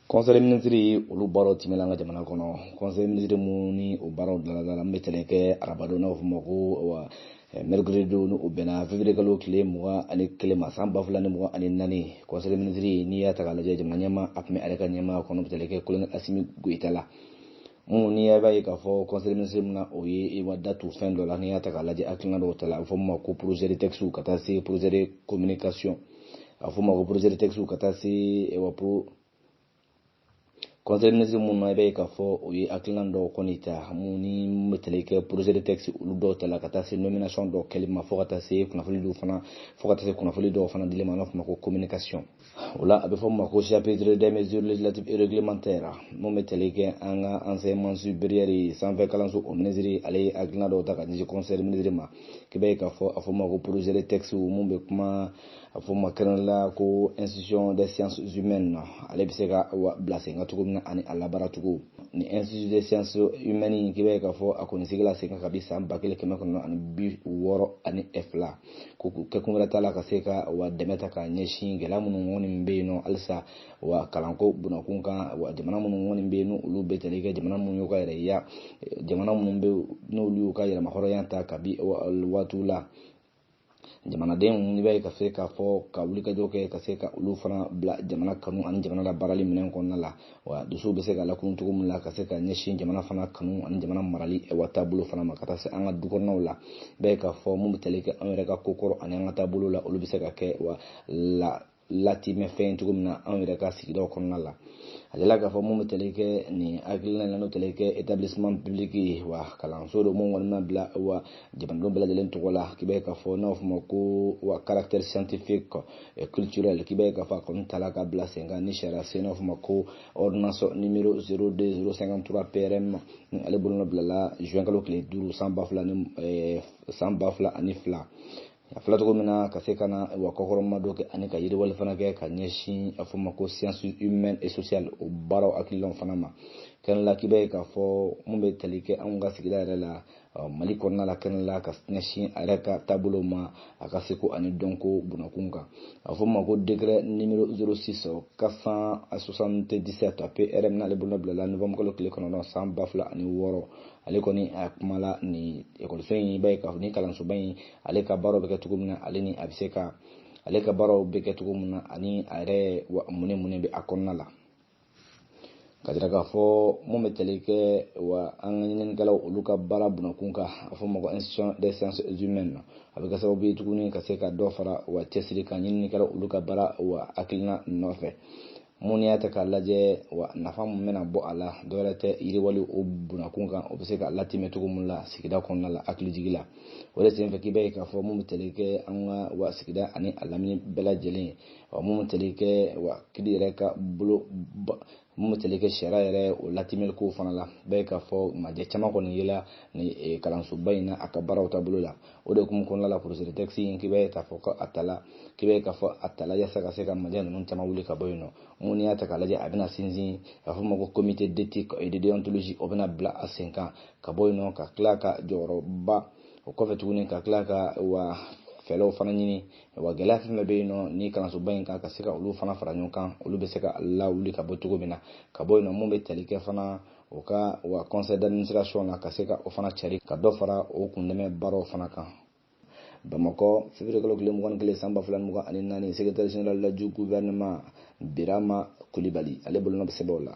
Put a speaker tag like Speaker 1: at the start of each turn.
Speaker 1: Conseil ministre olu baro timela nga jamana kono conseil ministre muni o baro dala meteleke arabado na ofumako wa mercredi no ubena février kalo kile muga ani kile masamba fulani muga ani nani conseil ministre ni ya tagala je jamana nyama apme areka nyama kono meteleke kulen asimi guitala ni ya baye ka fo conseil ministre muna oye e wada tout fin de l'année ya tagala je akina do tala fomma ko projet de texte kata se projet de communication afoma ko projet de texte kata se e wa pro conseil ministre mun na be ka fo o yi aklan do konita muni meteleke projet de texte ulu do tala kata se nomination do kelima fo kata se kuna foli do fana fo kata se kuna foli do fana dilema no fama ko communication wala abe fo mako chapitre des mesures législatives et réglementaires mo meteleke anga enseignement supérieur et sans faire kalanso o ministre ale aklan do taka ni conseil ministre ma ke be ka fo afo mako projet de texte mo be kuma afo makrala ko institution des sciences humaines ale be se ka blase ngatuko ani alabaratugo ni institut des sciences humaines kibe ka fo akoni sigla se ka kabisa bakile kema kono ani bi woro ani efla ko ke kungra tala ka se ka wa demeta ka nyeshi gela munu ngoni mbeno alsa wa kalanko buna kunka wa jamana munu ngoni mbeno ulu betele ga jamana munu yoka ya jamana munu mbe no ulu yoka ya mahoro yanta ka bi watula jamana den ni bay ka fe ka fo ka wuli ka joke ka se ka ulu fana bla jamana kanu an jamana la barali minen kon la wa dusu be se ka la kun tugo mun la ka se ka nyeshin jamana fana kanu an jamana marali e wata bulu fana makata se an ga dugo no la bay ka fo mu teleke an reka kokoro an an ta bulu la ulu be se ka ke wa la lati me fe tugo mun an reka sigido kon la ajala ka fo mu teleke ni agilna la no teleke établissement public wa kalan so do mon wonna bla wa jaban do bla delen to wala kibe ka fo na fo ko wa caractère scientifique et culturel kibe ka fa kon talaka bla senga ni shara seno fo ko ordonnance numéro 02053 PRM ale bolno bla la juin kalo kle duru sans bafla ni sans bafla anifla ya fala to mina ka se kana wa kokoro madoke ani ka yiri wal fana ke ka nyeshi afuma ko sciences humaines et sociales o baro akilon fana ma kan la kibe ka fo mumbe talike an ga sigida la mali konna la kan la ka nyeshi areka tabulo ma aka seko ani donko bunakunga afuma ko décret numéro 06 477 PRM na le bonobla la novembre ko le kono sans bafla ani woro ale koni akmala ni ekol fen bay ka ni kalan so bay ale ka baro be ketugumna ale ni abiseka ale ka baro be ketugumna ani are wa mune be akonna la kadira ka fo mo meteleke wa angani ngala uluka bara buna kunka afo mo institution des sciences humaines abika sababu tuguni ka se ka do fara wa tesiri ka nyini kala uluka bara wa akilna nofe muni ata ka laje wa nafamu mena bo ala dorate iri wali obuna kunga obese ka lati metugo mulla sikida konna la akli jigila wala sen fa kibe ka fo mum teleke anga wa sikida ani alami bela jeli wa mum teleke wa kidire ka bulo mum teleke shara yere o lati mel ko fana la be ka fo ma je chama ko ni yela ni kalan su bayna akabara o tabulo la o de kum kon la pour ce taxi kibe ta fo ko atala kibe ka fo atala ya saka seka majano non chama wuli ka boyno muni ata kalaje abina sinzi afuma ko comité d'éthique et de déontologie obna bla a 5 ans ka boyno ka klaka joro ba o ko fetuni ka klaka wa felo fana nyini wa galafi mabeno ni kana so bayin ka seka ulu fana faranyo kan ulu be seka Allah uli ka botugo bina ka boyno mo be teleke fana o ka wa conseil d'administration na ka seka o fana chari ka do fara o kundeme baro fana kan Bamako, février kalo kile mugan kile samba fulan mugan ani nani secrétaire général du gouvernement Birama Koulibaly ale bolona be sebola